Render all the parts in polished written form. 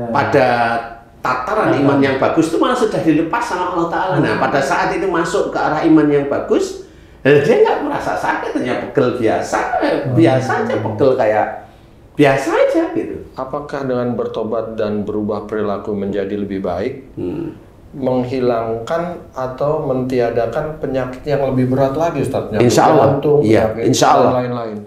pada tataran iman yang bagus itu malah sudah dilepas sama Allah Ta'ala. Nah, pada saat itu masuk ke arah iman yang bagus, dia nggak merasa sakit, hanya pegel biasa aja, pegel kayak biasa aja gitu. Apakah dengan bertobat dan berubah perilaku menjadi lebih baik, menghilangkan atau mentiadakan penyakit yang lebih berat lagi, Ustaz? Insya Allah, jantung, iya, insya Allah. Dan lain-lain.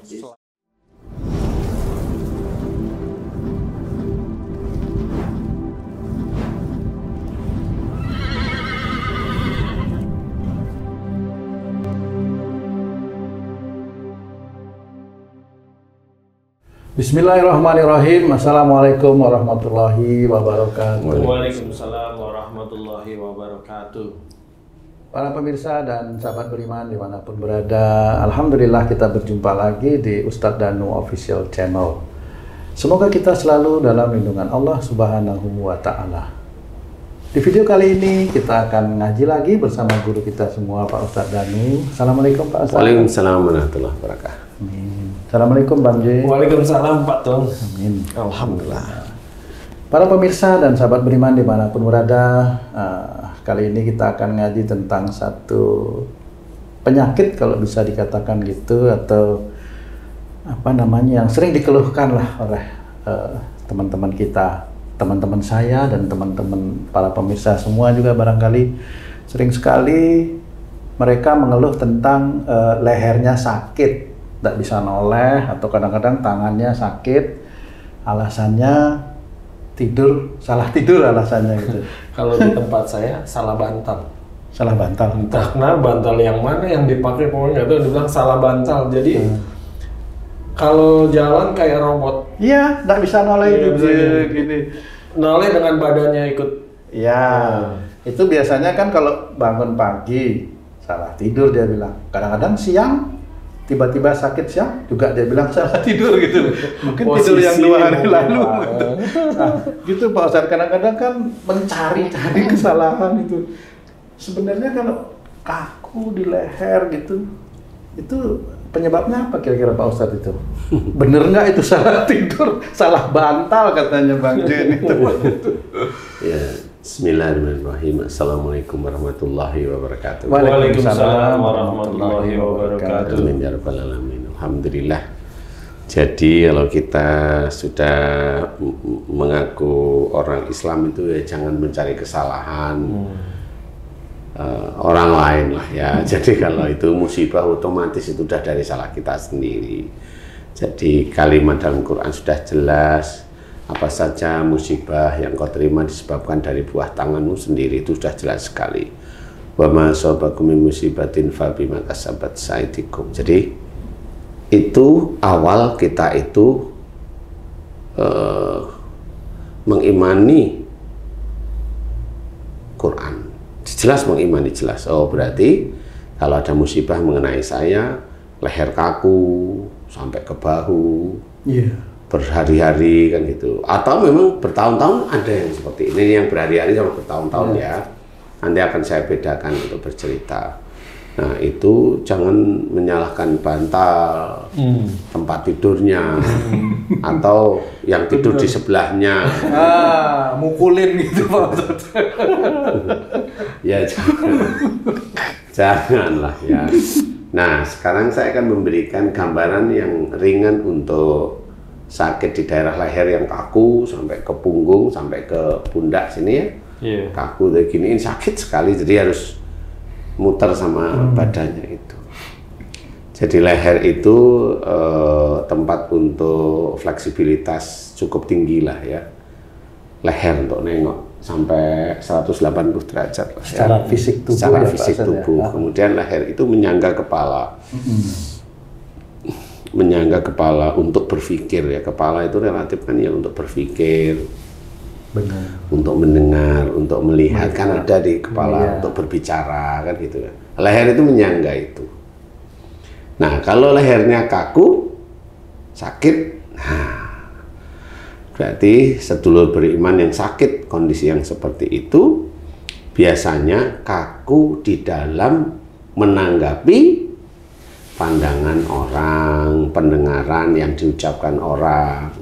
Bismillahirrahmanirrahim. Assalamualaikum warahmatullahi wabarakatuh. Waalaikumsalam warahmatullahi wabarakatuh. Para pemirsa dan sahabat beriman dimanapun berada, alhamdulillah kita berjumpa lagi di Ustadz Danu Official Channel. Semoga kita selalu dalam lindungan Allah Subhanahu wa Ta'ala. Di video kali ini kita akan ngaji lagi bersama guru kita semua, Pak Ustadz Danu. Assalamualaikum Pak Ustadz. Waalaikumsalam warahmatullahi wabarakatuh. Assalamualaikum Bang J. Waalaikumsalam Pak Tong. Amin. Alhamdulillah. Para pemirsa dan sahabat beriman dimanapun berada, kali ini kita akan ngaji tentang satu penyakit kalau bisa dikatakan gitu, atau apa namanya, yang sering dikeluhkan lah oleh teman-teman kita, teman-teman saya dan teman-teman para pemirsa semua juga barangkali sering sekali mereka mengeluh tentang lehernya sakit, tidak bisa noleh, atau kadang-kadang tangannya sakit, alasannya salah tidur alasannya gitu. Kalau di tempat saya salah bantal. Salah bantal. Entah kenapa bantal yang mana yang dipakai, pokoknya itu dibilang salah bantal. Jadi kalau jalan kayak robot. Iya, tidak bisa noleh gini. Noleh dengan badannya ikut. Iya, itu biasanya kan kalau bangun pagi salah tidur dia bilang. Kadang-kadang siang tiba-tiba sakit siang juga dia bilang salah tidur gitu. Mungkin tidur yang 2 hari lalu gitu. Nah, gitu Pak Ustadz, kadang-kadang kan mencari-cari kesalahan itu. Sebenarnya kalau kaku di leher gitu, itu penyebabnya apa kira-kira Pak Ustadz itu? Bener nggak itu salah tidur, salah bantal katanya Bang Jen itu? Ya, Bismillahirrahmanirrahim. Assalamualaikum warahmatullahi wabarakatuh. Waalaikumsalam warahmatullahi wabarakatuh. Amin ya rabbal alamin. Alhamdulillah. Jadi kalau kita sudah mengaku orang Islam itu ya jangan mencari kesalahan orang lain lah ya. Jadi kalau itu musibah otomatis itu sudah dari salah kita sendiri. Jadi kalimat dalam Quran sudah jelas. Apa saja musibah yang kau terima disebabkan dari buah tanganmu sendiri, itu sudah jelas sekali. Wa ma asabakum min musibatin fa bima kasabat aydikum. Jadi itu awal kita itu mengimani Quran. Jelas mengimani, jelas. Oh, berarti kalau ada musibah mengenai saya, leher kaku sampai ke bahu. Berhari-hari kan gitu, atau memang bertahun-tahun, ada yang seperti ini yang berhari-hari sama bertahun-tahun ya. Nanti akan saya bedakan untuk bercerita. Nah itu jangan menyalahkan bantal, tempat tidurnya, atau yang tidur di sebelahnya. Mukulin gitu Pak. Ya janganlah ya. Nah sekarang saya akan memberikan gambaran yang ringan untuk sakit di daerah leher yang kaku sampai ke punggung, sampai ke pundak sini ya. Kaku kayak gini, ini sakit sekali, jadi harus muter sama badannya itu. Jadi leher itu tempat untuk fleksibilitas cukup tinggi lah ya. Leher untuk nengok sampai 180 derajat lah, secara ya. fisik tubuh. Secara ya, fisik tubuh. Ya. Kemudian leher itu menyangga kepala. Menyangga kepala untuk berpikir ya. Kepala itu relatif kan ya untuk berpikir, benar, untuk mendengar, untuk melihat, kan ada di kepala untuk berbicara kan gitu ya. Leher itu menyangga itu. Nah kalau lehernya kaku, sakit, nah berarti sedulur beriman yang sakit kondisi yang seperti itu biasanya kaku di dalam menanggapi pandangan orang, pendengaran yang diucapkan orang,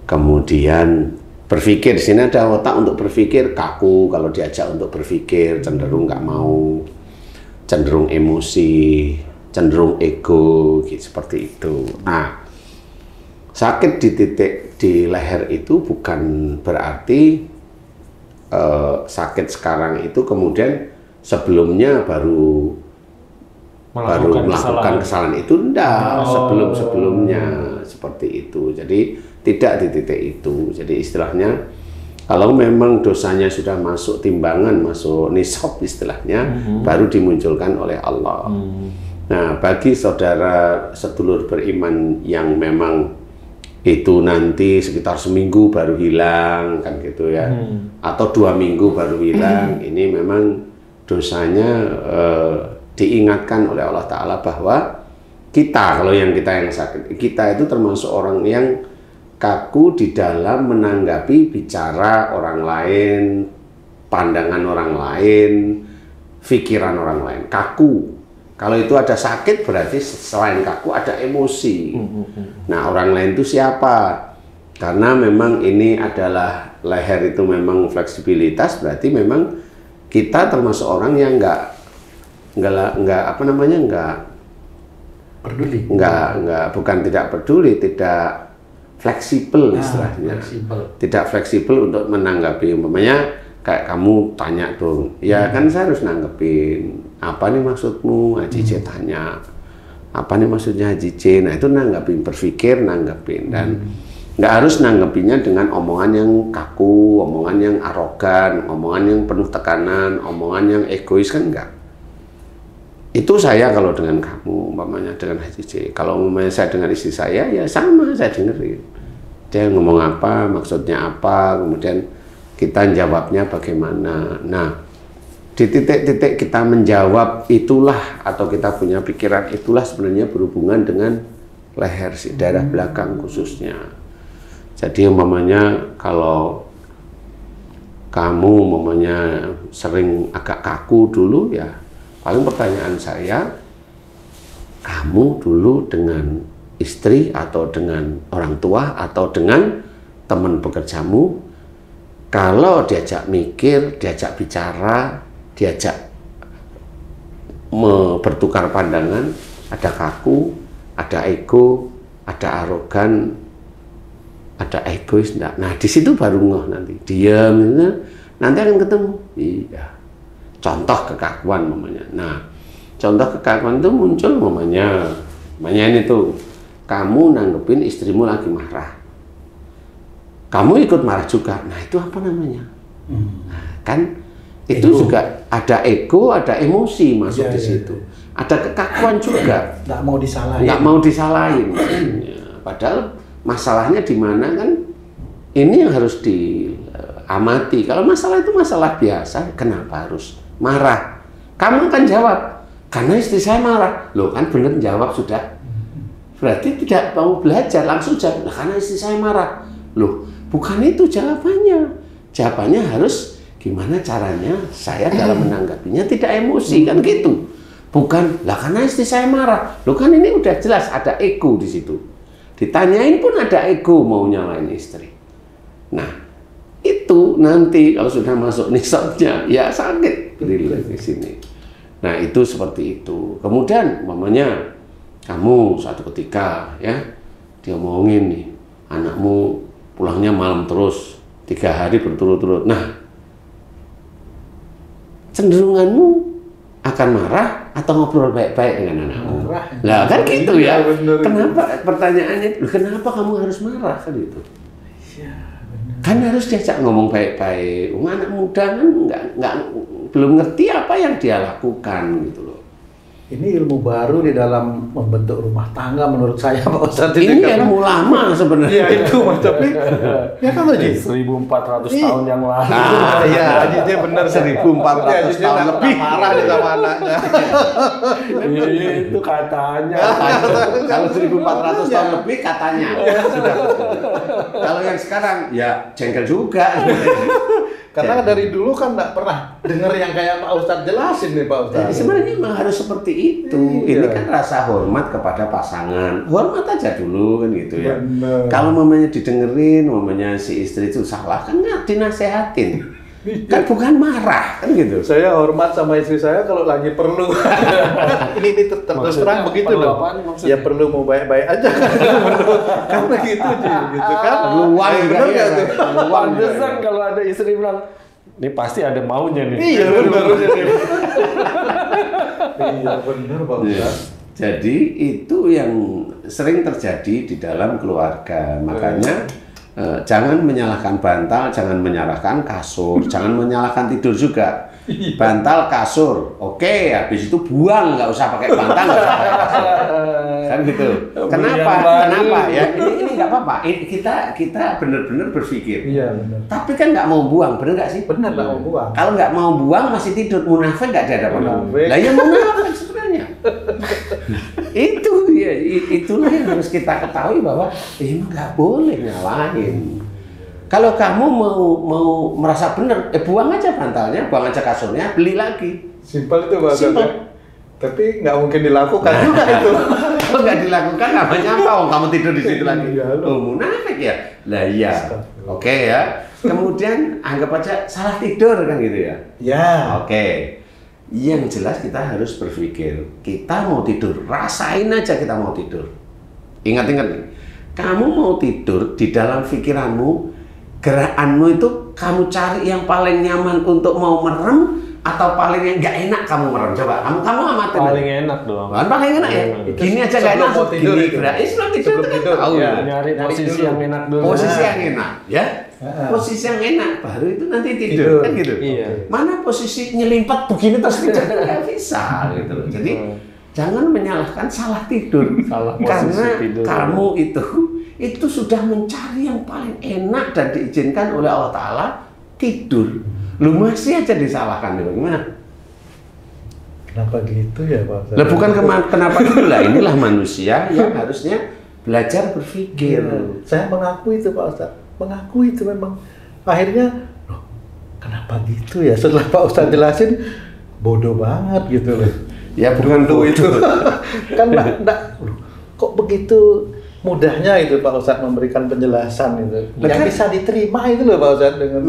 kemudian Berpikir, di sini ada otak untuk berpikir, kaku kalau diajak untuk berpikir, cenderung nggak mau, cenderung emosi, cenderung ego, gitu, seperti itu. Nah, sakit di titik di leher itu bukan berarti sakit sekarang itu kemudian sebelumnya baru melakukan kesalahan itu, enggak, sebelumnya seperti itu. Jadi tidak di titik itu. Jadi istilahnya kalau memang dosanya sudah masuk timbangan, masuk nisab istilahnya, baru dimunculkan oleh Allah. Nah, bagi saudara sedulur beriman yang memang itu nanti sekitar seminggu baru hilang, kan gitu ya, atau 2 minggu baru hilang, ini memang dosanya diingatkan oleh Allah Ta'ala bahwa kita, kalau yang sakit, kita itu termasuk orang yang kaku di dalam menanggapi bicara orang lain, pandangan orang lain, pikiran orang lain. Kaku. Kalau itu ada sakit berarti selain kaku ada emosi. Nah, orang lain itu siapa? Karena memang ini adalah leher itu memang fleksibilitas, berarti memang kita termasuk orang yang nggak peduli. Bukan tidak peduli, tidak fleksibel istilahnya. Tidak fleksibel untuk menanggapi. Umpamanya kayak kamu tanya dong, ya kan saya harus nanggepin. Apa nih maksudmu? Haji C tanya. Apa nih maksudnya Haji C? Nah, itu nanggepin, berpikir, nanggepin. Dan nggak harus nanggepinnya dengan omongan yang kaku, omongan yang arogan, omongan yang penuh tekanan, omongan yang egois, kan enggak. Itu saya kalau dengan kamu, umpamanya dengan Haji C. Kalau umpamanya saya dengan istri saya, ya sama, saya dengerin. Dia ngomong apa, maksudnya apa, kemudian kita jawabnya bagaimana. Nah, di titik-titik kita menjawab itulah, atau kita punya pikiran itulah sebenarnya berhubungan dengan leher, daerah belakang khususnya. Jadi umpamanya kalau kamu umpamanya sering agak kaku dulu, ya paling pertanyaan saya, kamu dulu dengan istri atau dengan orang tua atau dengan teman bekerjamu, kalau diajak mikir, diajak bicara, diajak bertukar pandangan, ada kaku, ada ego, ada arogan, ada egois, enggak. Nah, di situ baru ngeh nanti. Diam, nanti akan ketemu. Iya. Contoh kekakuan namanya. Nah, contoh kekakuan itu muncul namanya ini tuh, kamu nanggepin istrimu lagi marah, kamu ikut marah juga. Nah, itu apa namanya? Nah, kan itu ego. Juga ada ego, ada emosi masuk di situ. Ada kekakuan juga. Nggak mau disalahin. Nggak mau disalahin. Padahal masalahnya di mana kan? Ini yang harus diamati. Kalau masalah itu masalah biasa, kenapa harus marah? Kamu akan jawab, karena istri saya marah. Loh, kan bener jawab sudah. Berarti tidak mau belajar, langsung jawab, karena istri saya marah. Loh, bukan itu jawabannya. Jawabannya harus gimana caranya saya dalam menanggapinya tidak emosi, kan gitu. Bukan, lah karena istri saya marah. Loh, kan ini udah jelas ada ego di situ. Ditanyain pun ada ego mau nyalain istri. Nah, itu nanti kalau sudah masuk nisabnya, ya sakit di sini. Nah, itu seperti itu. Kemudian, umpamanya kamu suatu ketika ya diomongin nih, anakmu pulangnya malam terus 3 hari berturut-turut. Nah, cenderunganmu akan marah atau ngobrol baik-baik dengan anakmu? Lah kan gitu ya. Kenapa pertanyaannya? Kenapa kamu harus marah kan itu? Kan harus diajak ngomong baik-baik. Anak muda kan belum ngerti apa yang dia lakukan gitu loh. Ini ilmu baru di dalam membentuk rumah tangga menurut saya, Pak Ustadz. Ini ilmu lama sebenarnya. Iya itu, Mas. Tapi ya kan Haji? 1400 tahun yang lalu. Iya, Haji dia benar 1400 tahun lebih. Marah dia sama anaknya. Itu katanya. Kalau 1400 tahun lebih katanya. Sudah. Kalau yang sekarang ya jengkel juga. Karena dari dulu kan nggak pernah dengar yang kayak Pak Ustadz jelasin nih Pak Ustadz. Sebenarnya memang harus seperti itu. Iya. Ini kan rasa hormat kepada pasangan. Hormat aja dulu kan gitu ya. Bener. Kalau mamanya didengerin, mamanya si istri itu salah kan nggak dinasehatin. Kan bukan marah kan gitu. Saya hormat sama istri saya kalau lagi perlu. ini terus terang begitu loh. Ya perlu mau baik-baik aja. Karena gitu gitu kan. Luang juga Bener ya. nggak tuh? Pantesan kalau ada istri bilang, ini pasti ada maunya nih. Iya benar. Iya benar Pak Ustadz. Jadi itu yang sering terjadi di dalam keluarga. Makanya jangan menyalahkan bantal, jangan menyalahkan kasur, jangan menyalahkan tidur juga. Bantal, kasur, oke, habis itu buang, nggak usah pakai bantal, nggak usah pakai kasur. Kan gitu. Kenapa? Kenapa? Ya ini nggak apa-apa. Kita benar-benar berpikir. Iya benar. Tapi kan nggak mau buang, benar nggak sih? Benar nggak mau buang. Kalau nggak mau buang masih tidur, munafik nggak di hadapan Allah. Munafik. Lah ya munafik sebenarnya. Itu ya, itulah yang harus kita ketahui bahwa emang nggak boleh nyalahin. Kalau kamu mau merasa benar, buang aja bantalnya, buang aja kasurnya, beli lagi. Simpel itu Pak Ustadz. Simpel. Tapi nggak mungkin dilakukan juga itu. Kalau nggak dilakukan namanya apa? Oh, kamu tidur di situ lagi. Iya, Oh, munafik ya? Lah iya. Oke ya. Kemudian anggap aja salah tidur kan gitu ya. Ya. Oke. Yang jelas kita harus berpikir, kita mau tidur, rasain aja kita mau tidur. Ingat-ingat nih, kamu mau tidur di dalam pikiranmu, gerakanmu itu kamu cari yang paling nyaman untuk mau merem atau paling yang nggak enak kamu merem. Coba kamu amatin. Paling enak dong. Kan paling enak ya. Gini aja nggak enak. Sebelum tidur Gini itu. gerak. Sebelum tidur Sebelum itu kan tidur, tahu ya. ya. Nyari posisi dulu. yang enak dulu. Posisi yang enak, ya. Posisi yang enak baru itu nanti tidur. Kan gitu. Iya. Mana posisi nyelimpet begini terus tidur nggak bisa gitu loh. Jadi jangan menyalahkan salah tidur. Salah posisi Karena tidur. kamu itu sudah mencari yang paling enak dan diizinkan oleh Allah Ta'ala tidur. Lu masih aja disalahkan, gimana? Kenapa gitu ya Pak Ustadz? Lah bukan kenapa gitu lah, inilah manusia yang harusnya belajar berpikir. Saya mengakui itu Pak Ustadz. Mengakui itu memang. Akhirnya, loh, kenapa gitu ya? Setelah Pak Ustadz jelasin, bodoh banget gitu loh. Ya bukan Dulu itu. bodoh. Kan enggak, kok begitu mudahnya itu Pak Ustadz memberikan penjelasan itu. Yang Betul. bisa diterima itu loh Pak Ustadz dengan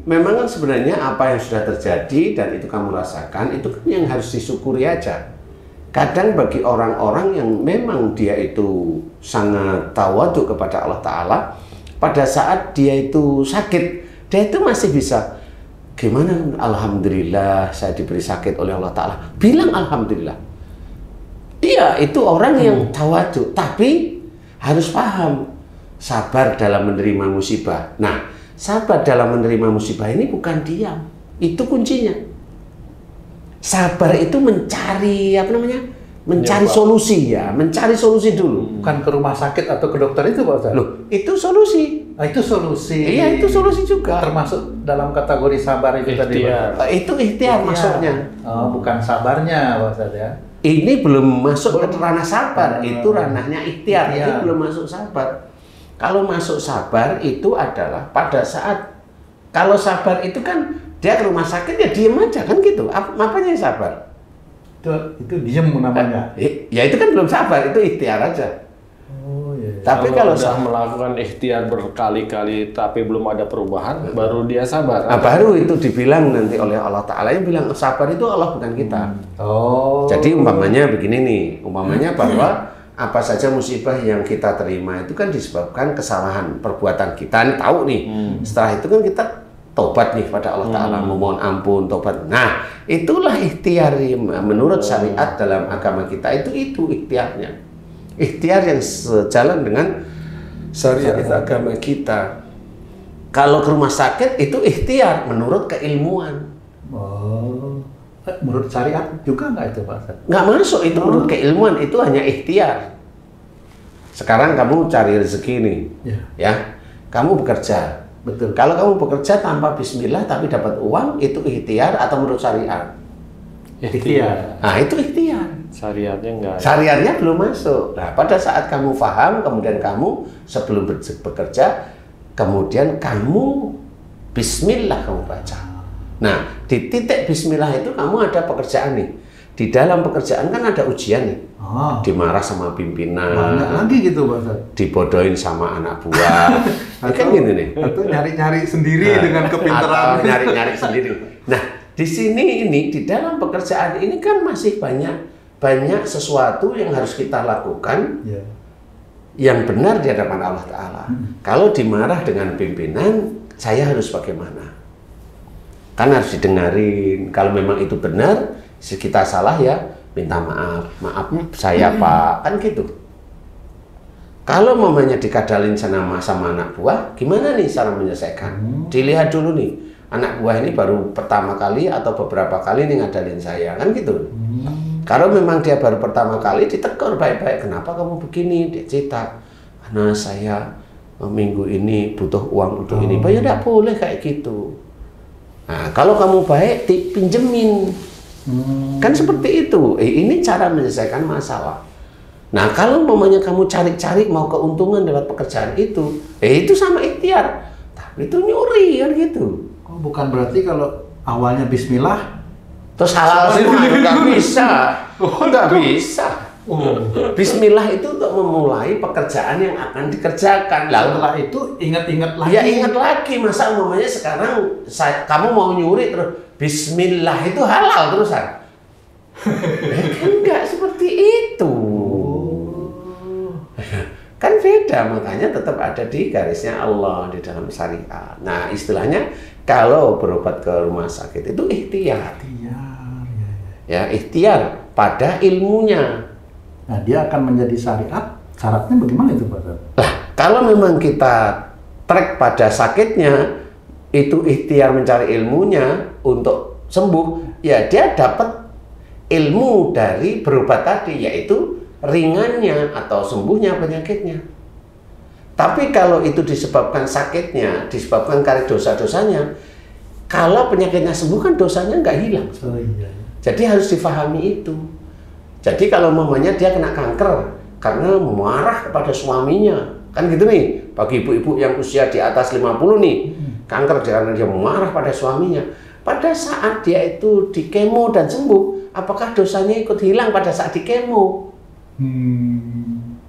Memang kan sebenarnya apa yang sudah terjadi dan itu kamu rasakan itu kan yang harus disyukuri aja. Kadang bagi orang-orang yang memang dia itu sangat tawadhu kepada Allah Ta'ala, pada saat dia itu sakit, dia itu masih bisa gimana? Alhamdulillah saya diberi sakit oleh Allah Ta'ala. Bilang Alhamdulillah. Iya, itu orang yang tawadhu, tapi harus paham sabar dalam menerima musibah. Nah, sabar dalam menerima musibah ini bukan diam, itu kuncinya. Sabar itu mencari apa namanya? Mencari solusi ya, mencari solusi dulu. bukan ke rumah sakit atau ke dokter itu Pak Ustadz. Loh, itu solusi. Nah, itu solusi. Iya, itu solusi juga. Termasuk dalam kategori sabar itu tadi Ikhtiar. Pak. Itu ikhtiar masuknya. Oh, bukan sabarnya Pak Ustadz ya. Ini belum masuk ke ranah sabar, itu ranahnya ikhtiar. Ikhtiar. Itu belum masuk sabar. Kalau masuk sabar itu adalah pada saat, kalau sabar itu kan dia ke rumah sakit ya diem aja kan gitu. Apanya yang sabar? Itu diem namanya. Ya itu kan belum sabar, itu ikhtiar aja. Oh iya. Tapi kalau sudah sabar, melakukan ikhtiar berkali-kali tapi belum ada perubahan, baru dia sabar. nah, baru itu dibilang nanti oleh Allah Ta'ala yang bilang sabar itu Allah bukan kita. Oh. Jadi umpamanya begini nih, umpamanya bahwa apa saja musibah yang kita terima itu kan disebabkan kesalahan perbuatan kita. Ini tahu nih, setelah itu kan kita tobat nih pada Allah Ta'ala, memohon ampun, tobat. Nah, itulah ikhtiar menurut syariat dalam agama kita, itu ikhtiarnya. Ikhtiar yang sejalan dengan syariat agama kita. Kalau ke rumah sakit itu ikhtiar menurut keilmuan. Oh. Menurut syariat juga nggak itu Pak Ustadz? Nggak masuk itu menurut keilmuan, itu hanya ikhtiar. Sekarang kamu cari rezeki nih, ya. Kamu bekerja. Betul. Kalau kamu bekerja tanpa bismillah tapi dapat uang, itu ikhtiar atau menurut syariat? Ikhtiar. Nah, itu ikhtiar. Syariatnya enggak. Syariatnya belum masuk. Nah, pada saat kamu paham, kemudian kamu sebelum bekerja, kemudian kamu Bismillah kamu baca. Nah, di titik bismillah itu kamu ada pekerjaan nih. Di dalam pekerjaan kan ada ujian nih. Dimarah sama pimpinan. Banyak lagi gitu, Pak Ustaz. Dibodohin sama anak buah. Kan gitu nih. Atau nyari-nyari sendiri dengan kepintaran. Atau nyari-nyari sendiri. Nah, di sini ini di dalam pekerjaan ini kan masih banyak sesuatu yang harus kita lakukan. Yang benar di hadapan Allah Ta'ala. Kalau dimarah dengan pimpinan, saya harus bagaimana? Kan harus didengarin. Kalau memang itu benar, kita salah ya, minta maaf. Maaf saya Pak, kan gitu. Kalau mamanya dikadalin sama anak buah, gimana nih cara menyelesaikan? Dilihat dulu nih, anak buah ini baru pertama kali atau beberapa kali nih ngadalin saya, kan gitu. Kalau memang dia baru pertama kali, ditegur baik-baik. Kenapa kamu begini? Dia cerita, karena saya minggu ini butuh uang untuk ini. Pak, ya tidak boleh kayak gitu. Nah, kalau kamu baik, pinjemin. Kan seperti itu. Ini cara menyelesaikan masalah. Nah, kalau mamanya kamu cari-cari mau keuntungan lewat pekerjaan itu sama ikhtiar. Tapi itu nyuri kan gitu. Oh, bukan berarti kalau awalnya bismillah terus halal semua, nggak bisa. Nggak bisa. Bismillah itu untuk memulai pekerjaan yang akan dikerjakan. Lalu setelah itu ingat-ingat lagi. Ya ingat lagi, masa umumnya sekarang kamu mau nyuri terus Bismillah itu halal terusan. Enggak seperti itu. Kan beda, makanya tetap ada di garisnya Allah di dalam syariat. Nah, istilahnya kalau berobat ke rumah sakit itu ikhtiar. Ya, ikhtiar pada ilmunya. Nah, dia akan menjadi syariat. Syaratnya bagaimana itu, Pak? Nah, kalau memang kita track pada sakitnya, itu ikhtiar mencari ilmunya untuk sembuh, ya dia dapat ilmu dari berobat tadi, yaitu ringannya atau sembuhnya penyakitnya. Tapi kalau itu disebabkan sakitnya, disebabkan karena dosa-dosanya, kalau penyakitnya sembuh kan dosanya nggak hilang. Jadi harus difahami itu. Jadi kalau mamanya dia kena kanker karena marah kepada suaminya, kan gitu nih, bagi ibu-ibu yang usia di atas 50 nih, kanker karena dia marah pada suaminya. Pada saat dia itu di kemo dan sembuh, apakah dosanya ikut hilang pada saat di kemo?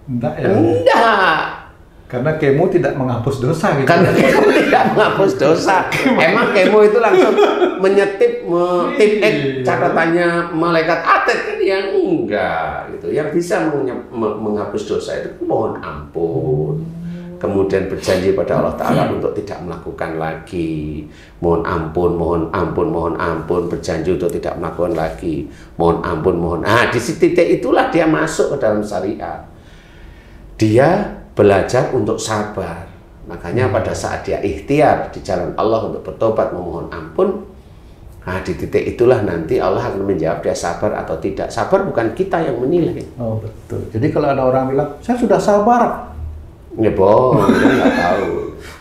Enggak ya? Enggak. Karena kemo tidak menghapus dosa gitu. Karena kemo tidak menghapus dosa. Emang kemo itu langsung menyetip catatannya malaikat atid kan, yang enggak gitu. Yang bisa menghapus dosa itu mohon ampun. Kemudian berjanji pada Allah Ta'ala untuk tidak melakukan lagi. Mohon ampun, mohon ampun, mohon ampun. Berjanji untuk tidak melakukan lagi. Mohon ampun, mohon. Nah, di titik itulah dia masuk ke dalam syariat. Dia belajar untuk sabar. Makanya pada saat dia ikhtiar di jalan Allah untuk bertobat memohon ampun, nah di titik itulah nanti Allah akan menjawab dia sabar atau tidak. Sabar bukan kita yang menilai. Oh betul. Jadi kalau ada orang bilang, saya sudah sabar. Ya bohong, dia nggak tahu.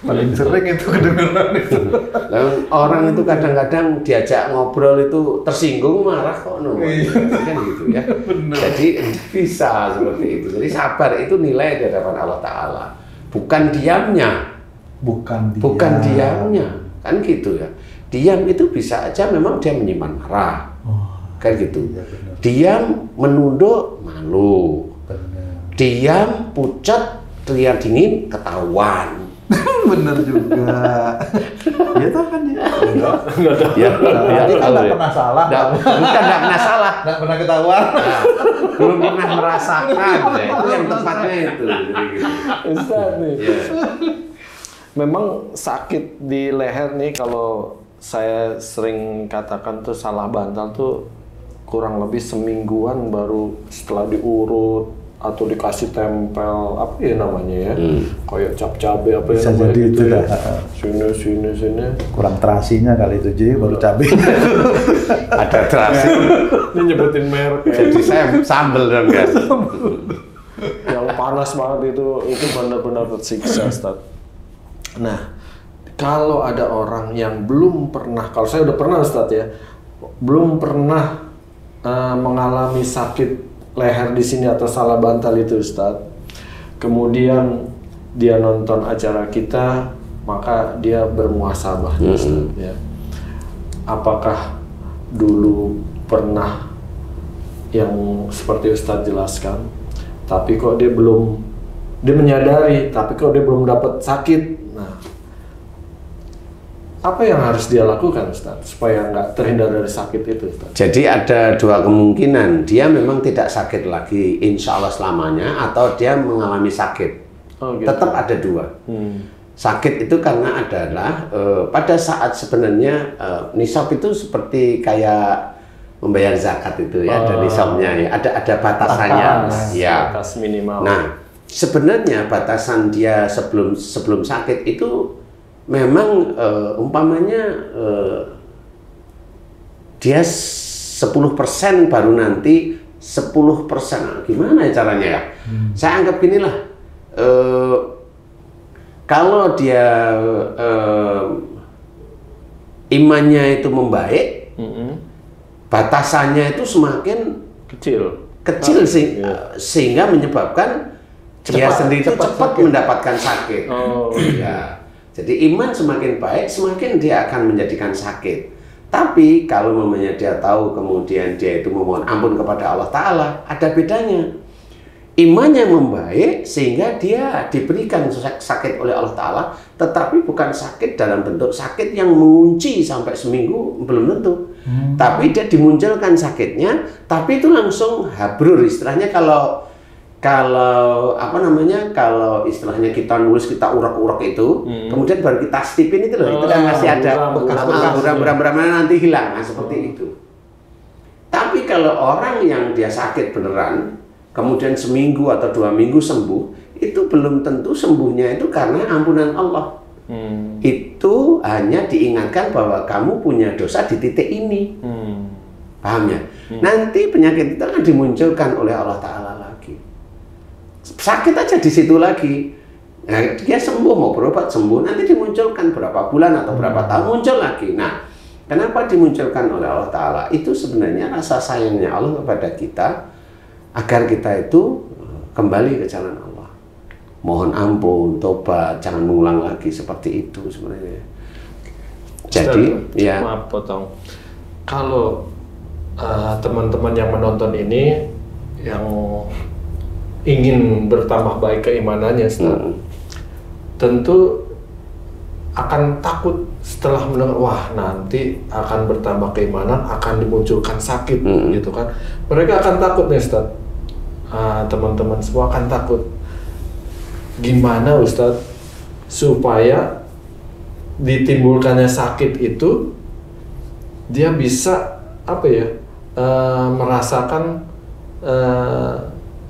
Paling sering itu kedengeran itu. Orang itu kadang-kadang diajak ngobrol itu tersinggung, marah kok kan gitu ya. Jadi bisa seperti itu. Jadi sabar itu nilai di hadapan Allah Ta'ala, bukan diamnya. Bukan diamnya, kan gitu ya. Diam itu bisa aja memang dia menyimpan marah, kan gitu. Diam menunduk malu, diam pucat terlihat dingin ketahuan. Bener juga. Ya tuh kan ya. Ya, nggak pernah salah. Bukan nggak pernah salah. Nggak pernah ketahuan. Nah, belum pernah merasakan. Ya. Itu yang tepatnya itu. Ustaz nih. Memang sakit di leher nih, kalau saya sering katakan tuh salah bantal tuh kurang lebih semingguan baru setelah diurut atau dikasih tempel apa ya namanya ya, kayak cap-cabe apa bisa ya jadi gitu itu ya. Sini kurang terasinya kali itu Ji, baru cabe. Ada terasi. Ini nyebutin merek ya. Jadi saya sambel dong guys. Yang panas banget itu benar-benar tersiksa, Ustaz. Nah, kalau ada orang yang belum pernah, kalau saya udah pernah Ustaz ya, belum pernah mengalami sakit leher di sini atau salah bantal itu Ustaz. Kemudian dia nonton acara kita, maka dia bermuhasabah. Ya. Apakah dulu pernah yang seperti Ustadz jelaskan, tapi kok dia menyadari, tapi kok dia belum dapat sakit. Nah, apa yang harus dia lakukan, Ustadz, supaya nggak terhindar dari sakit itu, Ustadz? Jadi ada dua kemungkinan, dia memang tidak sakit lagi, insya Allah selamanya, atau dia mengalami sakit. Gitu. Tetap ada dua. Sakit itu karena adalah pada saat sebenarnya nisab itu seperti kayak membayar zakat itu ya, ada nisabnya ya, ada batasannya, ya. Batas minimal. Nah, sebenarnya batasan dia sebelum sakit itu memang umpamanya dia 10% baru nanti 10%. Gimana ya caranya ya? Saya anggap ginilah, kalau dia imannya itu membaik, batasannya itu semakin kecil sehingga menyebabkan dia sendiri itu cepat mendapatkan sakit. Ya. Jadi iman semakin baik, semakin dia akan menjadikan sakit. Tapi kalau memangnya dia tahu kemudian dia itu memohon ampun kepada Allah Ta'ala, ada bedanya. Imannya membaik sehingga dia diberikan sakit oleh Allah Ta'ala, tetapi bukan sakit dalam bentuk sakit yang mengunci sampai seminggu, belum tentu. Tapi dia dimunculkan sakitnya, tapi itu langsung habrur. Istilahnya kalau apa namanya, kalau istilahnya kita nulis, kita urak-urak itu, kemudian baru kita stipin itu loh, itu kan masih ada bekas-bekas nanti hilang, nah, seperti itu. Tapi kalau orang yang dia sakit beneran, kemudian seminggu atau 2 minggu sembuh, itu belum tentu sembuhnya itu karena ampunan Allah. Itu hanya diingatkan bahwa kamu punya dosa di titik ini. Paham ya? Nanti penyakit itu akan dimunculkan oleh Allah Ta'ala lagi. Sakit aja di situ lagi. Nah, dia sembuh, mau berobat sembuh, nanti dimunculkan berapa bulan atau berapa tahun muncul lagi. Nah, kenapa dimunculkan oleh Allah Ta'ala? Itu sebenarnya rasa sayangnya Allah kepada kita, agar kita itu kembali ke jalan Allah. Mohon ampun, tobat, jangan mengulang lagi seperti itu sebenarnya. Jadi, ya. Maaf potong. Kalau teman-teman yang menonton ini yang ingin bertambah baik keimanannya, tentu akan takut setelah mendengar, wah nanti akan bertambah keimanan, akan dimunculkan sakit, gitu kan. Mereka akan takut nih, Ustaz. Teman-teman semua akan takut. Gimana, Ustaz, supaya ditimbulkannya sakit itu dia bisa apa ya, merasakan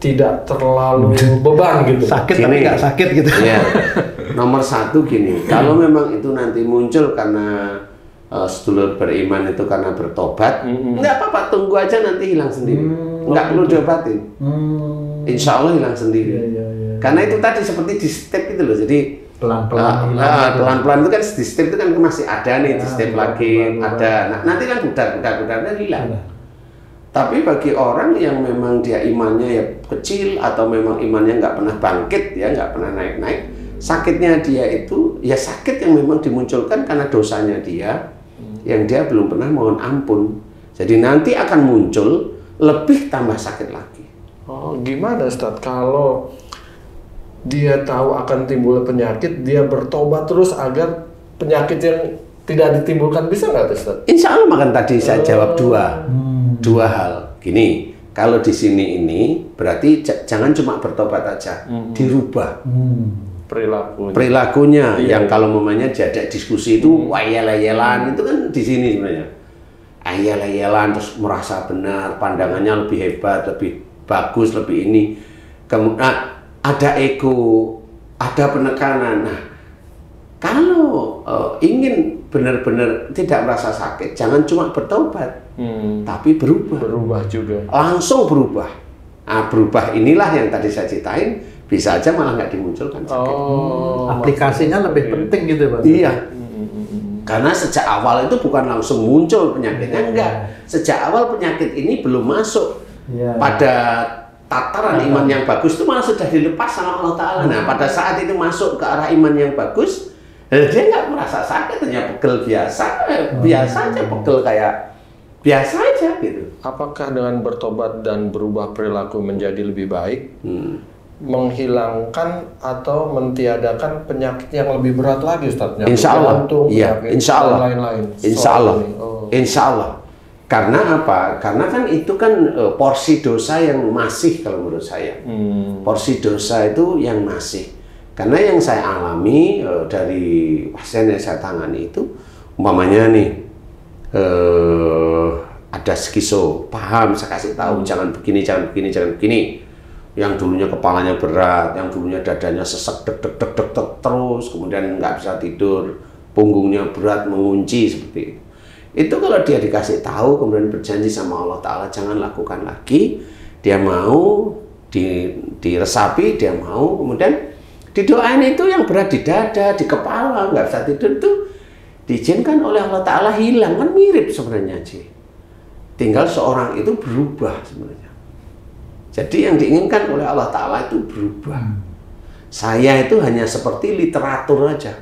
tidak terlalu beban gitu. Sakit tapi nggak sakit gitu. Ya. Nomor satu gini, kalau memang itu nanti muncul karena sedulur beriman itu karena bertobat, nggak apa-apa, tunggu aja nanti hilang sendiri. Nggak perlu diobatin. Insya Allah hilang sendiri. Karena itu tadi seperti di step itu loh, jadi pelan-pelan itu kan di step itu kan masih ada nih, di step lagi ada. Nah, nanti kan budar hilang. Tapi bagi orang yang memang dia imannya ya kecil atau memang imannya nggak pernah bangkit, ya nggak pernah naik-naik, sakitnya dia itu ya sakit yang memang dimunculkan karena dosanya dia yang dia belum pernah mohon ampun. Jadi nanti akan muncul lebih tambah sakit lagi. Oh, gimana Ustadz kalau dia tahu akan timbul penyakit, dia bertobat terus agar penyakit yang tidak ditimbulkan, bisa nggak Ustadz? Insya Allah, makan tadi saya jawab dua hal. Gini, kalau di sini ini berarti jangan cuma bertobat aja, dirubah perilakunya. Yang kalau mamanya diajak diskusi itu ayel-ayelan, itu kan di sini sebenarnya. Ayel-ayelan terus merasa benar, pandangannya lebih hebat, lebih bagus, lebih ini. Kemudian ada ego, ada penekanan. Nah, kalau ingin benar-benar tidak merasa sakit, jangan cuma bertobat, tapi berubah juga. Langsung berubah. Nah, berubah inilah yang tadi saya ceritain, bisa aja malah nggak dimunculkan sakit. Aplikasinya lebih penting gitu, Pak. Iya. Karena sejak awal itu bukan langsung muncul penyakitnya, enggak. Sejak awal penyakit ini belum masuk pada tataran iman yang bagus, itu malah sudah dilepas sama Allah Ta'ala. Nah, pada saat itu masuk ke arah iman yang bagus, Dia nggak merasa sakit, hanya pegel biasa, biasa aja pegel kayak biasa aja gitu. Apakah dengan bertobat dan berubah perilaku menjadi lebih baik, menghilangkan atau mentiadakan penyakit yang lebih berat lagi, Ustaz? Insya Allah, jantung, iya, penyakit, insya Allah, dan lain-lain. insya Allah, Oh. insya Allah. Karena apa? Karena kan itu kan porsi dosa yang masih kalau menurut saya. Porsi dosa itu yang masih. Karena yang saya alami dari pasien yang saya tangani itu, umpamanya nih, ada skizo, paham, saya kasih tahu, jangan begini, jangan begini, jangan begini. Yang dulunya kepalanya berat, yang dulunya dadanya sesek, deg, deg, deg, deg, deg, terus, kemudian nggak bisa tidur, punggungnya berat, mengunci, seperti itu. Itu kalau dia dikasih tahu, kemudian berjanji sama Allah Ta'ala, jangan lakukan lagi, dia mau, diresapi, dia mau, kemudian didoain itu yang berat di dada, di kepala, nggak bisa tidur itu diizinkan oleh Allah Ta'ala hilang. Kan mirip sebenarnya sih. Tinggal seorang itu berubah sebenarnya. Jadi yang diinginkan oleh Allah Ta'ala itu berubah. Saya itu hanya seperti literatur aja.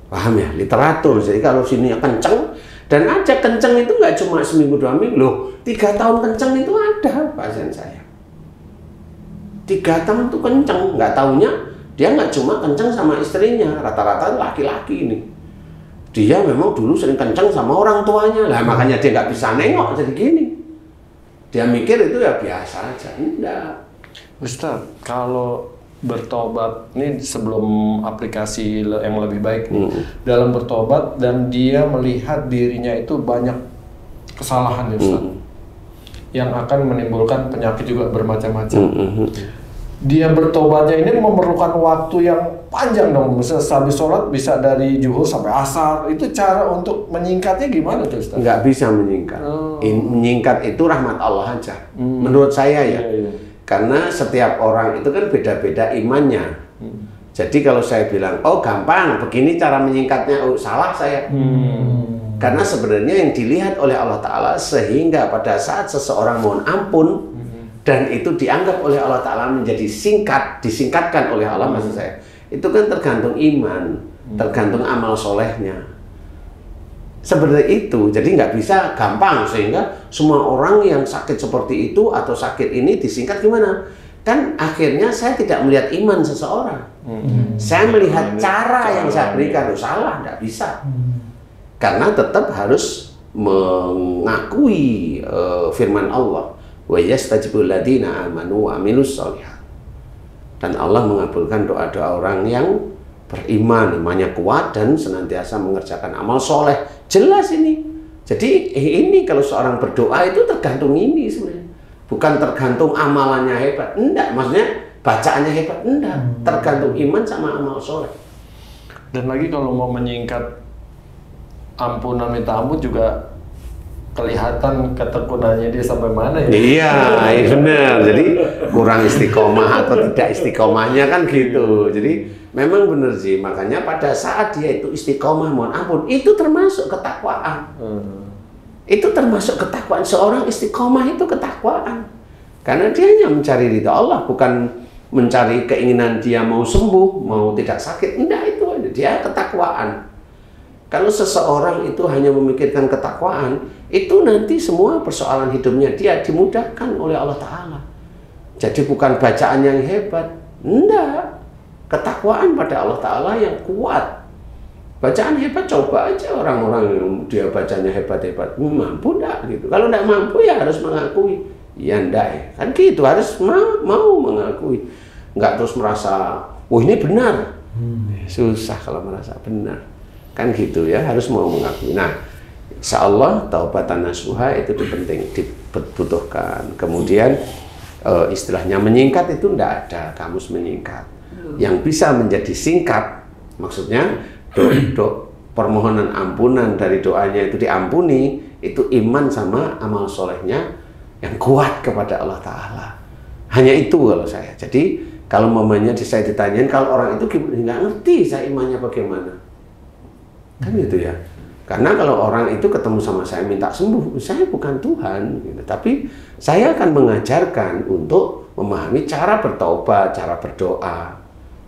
Paham ya? Literatur. Jadi kalau sini kenceng, dan aja kenceng itu nggak cuma seminggu 2 minggu. Loh, 3 tahun kenceng itu ada pasien saya. 3 tahun itu kenceng, nggak taunya dia nggak cuma kenceng sama istrinya, rata-rata laki-laki ini. Dia memang dulu sering kenceng sama orang tuanya, lah makanya dia nggak bisa nengok jadi gini. Dia mikir itu ya biasa aja, enggak. Ustaz, kalau bertobat, ini sebelum aplikasi yang lebih baik nih, dalam bertobat dan dia melihat dirinya itu banyak kesalahan ya Ustaz, yang akan menimbulkan penyakit juga bermacam-macam. Dia bertobatnya ini memerlukan waktu yang panjang dong, misalnya habis sholat bisa dari zuhur sampai asar, itu cara untuk menyingkatnya gimana tuh Ustaz? Nggak bisa menyingkat. Menyingkat itu rahmat Allah aja, menurut saya ya. Karena setiap orang itu kan beda-beda imannya. Jadi kalau saya bilang, oh gampang, begini cara menyingkatnya, oh salah saya. Karena sebenarnya yang dilihat oleh Allah Ta'ala, sehingga pada saat seseorang mohon ampun, dan itu dianggap oleh Allah Ta'ala menjadi disingkatkan oleh Allah, maksud saya, itu kan tergantung iman, tergantung amal solehnya. Seperti itu, jadi nggak bisa gampang, sehingga semua orang yang sakit seperti itu atau sakit ini disingkat gimana? Kan akhirnya saya tidak melihat iman seseorang, saya melihat cara yang saya berikan. Salah, nggak bisa. Karena tetap harus mengakui firman Allah, wa yastajibul ladzina amanu wa amilus sholihat. Dan Allah mengabulkan doa-doa orang yang beriman, imannya kuat dan senantiasa mengerjakan amal soleh. Jelas ini. Jadi ini kalau seorang berdoa itu tergantung ini sebenarnya. Bukan tergantung amalannya hebat, enggak. Maksudnya bacaannya hebat, enggak. Tergantung iman sama amal soleh. Dan lagi kalau mau menyingkat ampunan minta ampun juga kelihatan ketekunannya dia sampai mana ya? Iya, benar. Jadi kurang istiqomah atau tidak istiqomahnya kan gitu. Jadi memang benar sih. Makanya pada saat dia itu istiqomah, mohon ampun, itu termasuk ketakwaan. Itu termasuk ketakwaan. Seorang istiqomah itu ketakwaan. Karena dia hanya mencari ridha Allah, bukan mencari keinginan dia mau sembuh, mau tidak sakit. Enggak, itu aja. Dia ketakwaan. Kalau seseorang itu hanya memikirkan ketakwaan, itu nanti semua persoalan hidupnya dia dimudahkan oleh Allah Ta'ala. Jadi bukan bacaan yang hebat, enggak. Ketakwaan pada Allah Ta'ala yang kuat. Bacaan hebat, coba aja orang-orang yang dia bacanya hebat-hebat, mampu enggak gitu. Kalau enggak mampu ya harus mengakui. Ya enggak ya, kan gitu, harus mau mengakui. Enggak terus merasa, oh ini benar. Susah kalau merasa benar. Kan gitu ya, harus mau mengakui. Nah, insya Allah taubatan nasuha itu penting, dibutuhkan. Kemudian istilahnya menyingkat itu tidak ada kamus menyingkat. Yang bisa menjadi singkat, maksudnya permohonan ampunan dari doanya itu diampuni, itu iman sama amal solehnya yang kuat kepada Allah Ta'ala. Hanya itu kalau saya. Jadi kalau mamanya saya ditanyain, kalau orang itu nggak ngerti saya imannya bagaimana. Kan gitu ya. Karena kalau orang itu ketemu sama saya minta sembuh, saya bukan Tuhan gitu. Tapi saya akan mengajarkan untuk memahami cara bertobat, cara berdoa.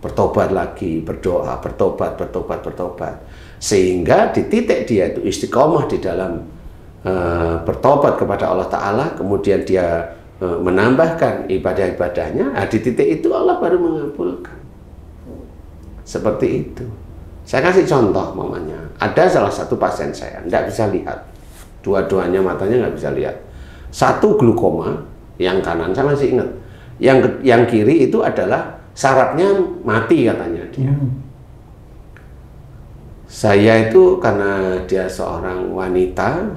bertobat lagi, berdoa, bertobat, sehingga di titik dia itu istiqomah di dalam bertobat kepada Allah Ta'ala, kemudian dia menambahkan ibadah-ibadahnya, di titik itu Allah baru mengabulkan. Seperti itu. Saya kasih contoh, mamanya. Ada salah satu pasien saya, tidak bisa lihat. Dua-duanya matanya nggak bisa lihat. Satu glukoma, yang kanan, saya masih ingat. Yang kiri itu adalah sarafnya mati katanya dia. Saya itu karena dia seorang wanita,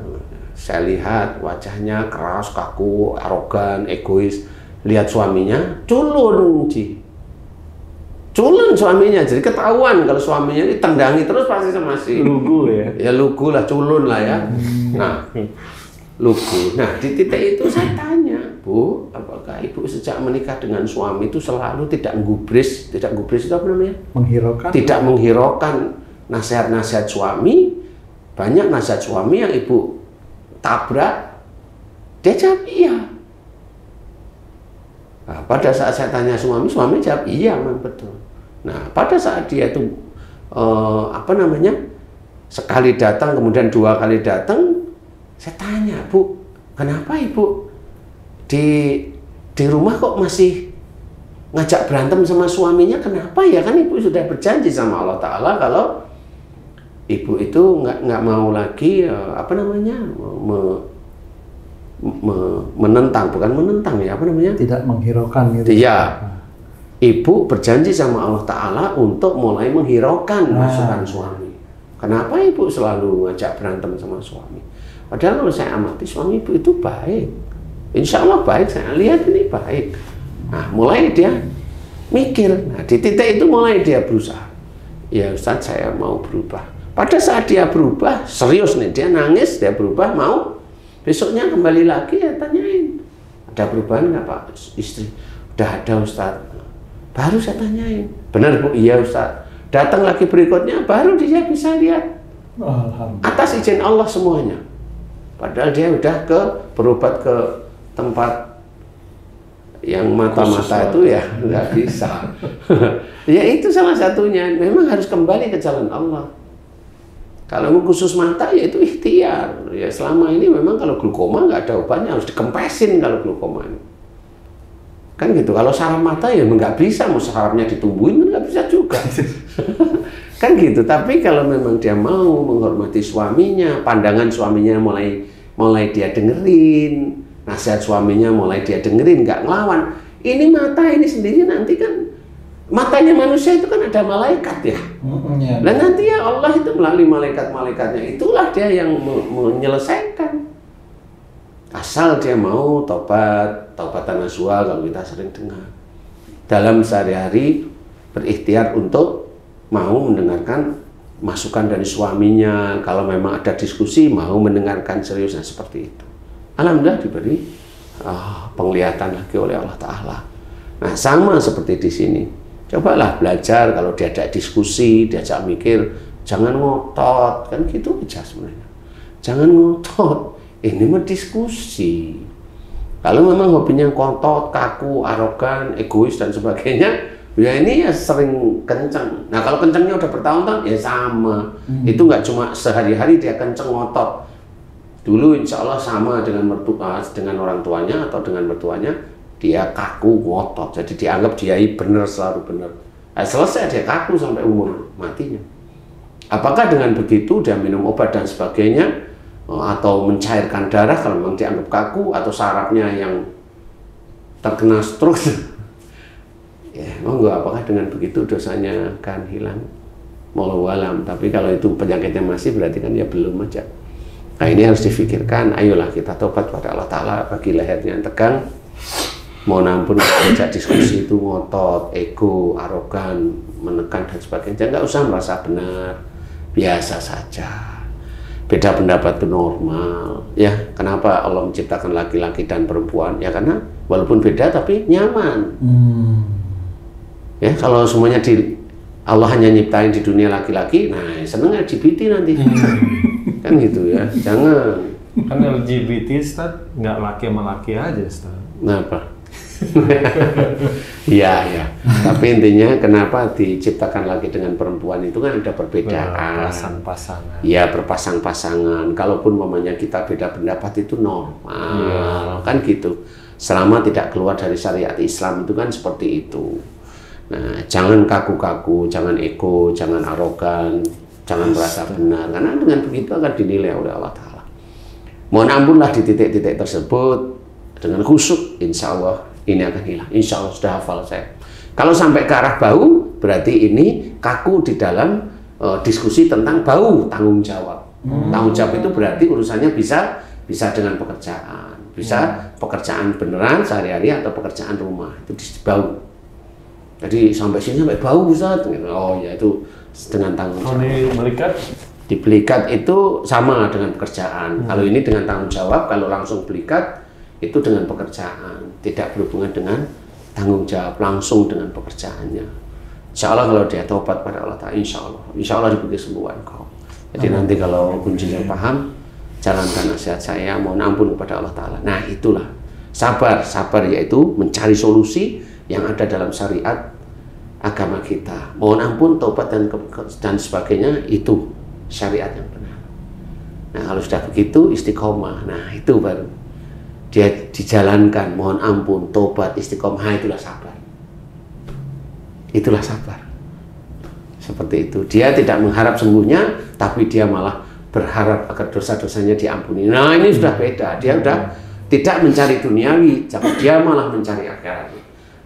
saya lihat wajahnya keras, kaku, arogan, egois. Lihat suaminya, culun suaminya, jadi ketahuan kalau suaminya ditendangi terus pasti masih lugu ya. Ya lugu lah, culun lah ya. Nah, lugu. Nah, di titik itu saya tanya, Bu, apakah Ibu sejak menikah dengan suami itu selalu tidak gubris itu apa namanya? Menghiraukan. Tidak menghiraukan nasihat-nasihat suami. Banyak nasihat suami yang Ibu tabrak. Dia jawab iya. Nah, pada saat saya tanya suami jawab iya, memang betul. Nah, pada saat dia itu sekali datang kemudian 2 kali datang, saya tanya, Bu, kenapa Ibu di rumah kok masih ngajak berantem sama suaminya? Kenapa ya? Kan Ibu sudah berjanji sama Allah Ta'ala kalau Ibu itu nggak mau lagi menentang, bukan menentang ya, tidak menghiraukan gitu. Iya, Ibu berjanji sama Allah Ta'ala untuk mulai menghiraukan masukan suami. Kenapa Ibu selalu ngajak berantem sama suami? Padahal kalau saya amati suami Ibu itu baik, insya Allah baik, saya lihat ini baik. Nah, mulai dia mikir. Nah, di titik itu mulai dia berusaha. Ya Ustaz, saya mau berubah. Pada saat dia berubah, serius nih, dia nangis, dia berubah, mau. Besoknya kembali lagi, ya tanyain, ada perubahan nggak Pak istri? Udah ada Ustaz. Baru saya tanyain, benar Bu? Iya Ustaz. Datang lagi berikutnya, baru dia bisa lihat. Atas izin Allah semuanya. Padahal dia udah berobat ke tempat yang mata-mata itu ya nggak bisa. Ya itu salah satunya. Memang harus kembali ke jalan Allah. Kalau khusus mata ya itu ikhtiar. Ya selama ini memang kalau glukoma nggak ada obatnya, harus dikempesin kalau glukoma ini. Kan gitu. Kalau saraf mata ya nggak bisa, mau sarafnya ditumbuhin kan nggak bisa juga. Kan gitu. Tapi kalau memang dia mau menghormati suaminya, pandangan suaminya mulai dia dengerin, nasihat suaminya mulai dia dengerin, nggak ngelawan. Ini mata ini sendiri nanti kan, matanya manusia itu kan ada malaikat ya. Dan nanti ya Allah itu melalui malaikat-malaikatnya itulah dia yang menyelesaikan. Asal dia mau taubatan nasuha kalau kita sering dengar. Dalam sehari-hari berikhtiar untuk mau mendengarkan masukan dari suaminya. Kalau memang ada diskusi mau mendengarkan seriusnya seperti itu. Alhamdulillah diberi penglihatan lagi oleh Allah Ta'ala. Nah sama seperti di sini. Cobalah belajar kalau diajak diskusi, diajak mikir, jangan ngotot, kan gitu aja sebenarnya. Jangan ngotot, ini mah diskusi. Kalau memang hobinya ngotot, kaku, arogan, egois dan sebagainya, ya ini ya sering kenceng. Nah kalau kencengnya udah bertahun-tahun ya sama. Itu nggak cuma sehari-hari dia kenceng ngotot. Dulu insya Allah sama dengan orang tuanya atau dengan mertuanya, dia kaku ngotot, jadi dianggap dia benar, selalu benar. Nah, selesai dia kaku sampai umur matinya. Apakah dengan begitu dia minum obat dan sebagainya, atau mencairkan darah kalau memang dianggap kaku, atau sarafnya yang terkena stroke? Ya, monggo, apakah dengan begitu dosanya akan hilang? Wallahu alam. Tapi kalau itu penyakitnya masih, berarti kan ya belum aja. Nah ini harus difikirkan. Ayolah kita tobat pada Allah Ta'ala. Bagi lehernya yang tegang, mohon ampun, ajak diskusi itu ngotot, ego, arogan, menekan dan sebagainya. Nggak usah merasa benar, biasa saja. Beda pendapat itu normal. Ya, kenapa Allah menciptakan laki-laki dan perempuan? Ya karena walaupun beda tapi nyaman. Ya, kalau semuanya Allah hanya nyiptain di dunia laki-laki, nah seneng LGBT nanti. Kan gitu ya, jangan. Kan LGBT Ustaz, nggak laki sama laki aja Ustaz. Kenapa? Iya, ya. Tapi intinya kenapa diciptakan laki dengan perempuan itu kan ada perbedaan. Pasang-pasangan. Iya, berpasang-pasangan. Kalaupun mamanya kita beda pendapat itu normal, kan gitu. Selama tidak keluar dari syariat Islam itu kan seperti itu. Nah, jangan kaku-kaku, jangan ego, jangan arogan, jangan merasa benar. Karena dengan begitu akan dinilai oleh Allah Ta'ala. Mohon ampunlah di titik-titik tersebut. Dengan khusyuk, insya Allah ini akan hilang. Insya Allah sudah hafal saya. Kalau sampai ke arah bau, berarti ini kaku di dalam diskusi tentang bau, tanggung jawab. Tanggung jawab itu berarti urusannya bisa dengan pekerjaan. Bisa pekerjaan beneran sehari-hari atau pekerjaan rumah. Itu bau. Jadi sampai sini sampai bau Ustaz. Oh ya itu dengan tanggung jawab. Di belikat? Di belikat itu sama dengan pekerjaan. Kalau ini dengan tanggung jawab, kalau langsung belikat itu dengan pekerjaan, tidak berhubungan dengan tanggung jawab, langsung dengan pekerjaannya. Insya Allah kalau dia taubat pada Allah Ta'ala, insya Allah diberi kesembuhan kau. Jadi nanti kalau kuncinya paham, jalankan nasihat saya, mohon ampun kepada Allah Ta'ala. Nah itulah sabar yaitu mencari solusi yang ada dalam syariat agama kita. Mohon ampun, taubat dan sebagainya, itu syariat yang benar. Nah kalau sudah begitu istiqomah, nah itu baru dia dijalankan, mohon ampun, tobat, istiqomah, itulah sabar. Itulah sabar. Seperti itu. Dia tidak mengharap sembuhnya, tapi dia malah berharap agar dosa-dosanya diampuni. Nah ini sudah beda. Dia sudah tidak mencari duniawi, tapi dia malah mencari akhirat.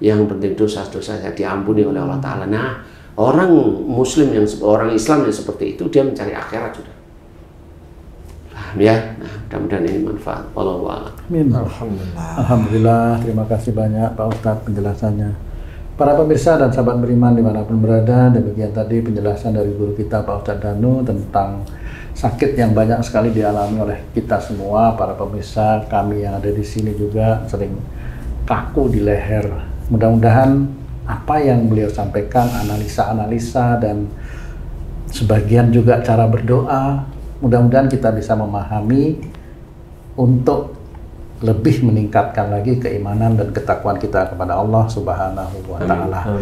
Yang penting dosa-dosanya diampuni oleh Allah Ta'ala. Nah orang Muslim orang Islam yang seperti itu, dia mencari akhirat sudah. Ya, nah, mudah-mudahan ini manfaat. Wallahu a'lam. Amin. Alhamdulillah, terima kasih banyak Pak Ustadz penjelasannya. Para pemirsa dan sahabat beriman dimanapun berada, demikian tadi penjelasan dari guru kita Pak Ustadz Danu tentang sakit yang banyak sekali dialami oleh kita semua. Para pemirsa, kami yang ada di sini juga sering kaku di leher. Mudah-mudahan apa yang beliau sampaikan, analisa-analisa dan sebagian juga cara berdoa, mudah-mudahan kita bisa memahami untuk lebih meningkatkan lagi keimanan dan ketakwaan kita kepada Allah Subhanahu wa Ta'ala.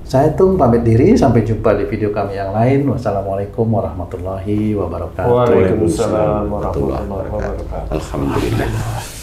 Saya Tung pamit diri, sampai jumpa di video kami yang lain. Wassalamualaikum warahmatullahi wabarakatuh. Waalaikumsalam warahmatullahi wabarakatuh. Alhamdulillah.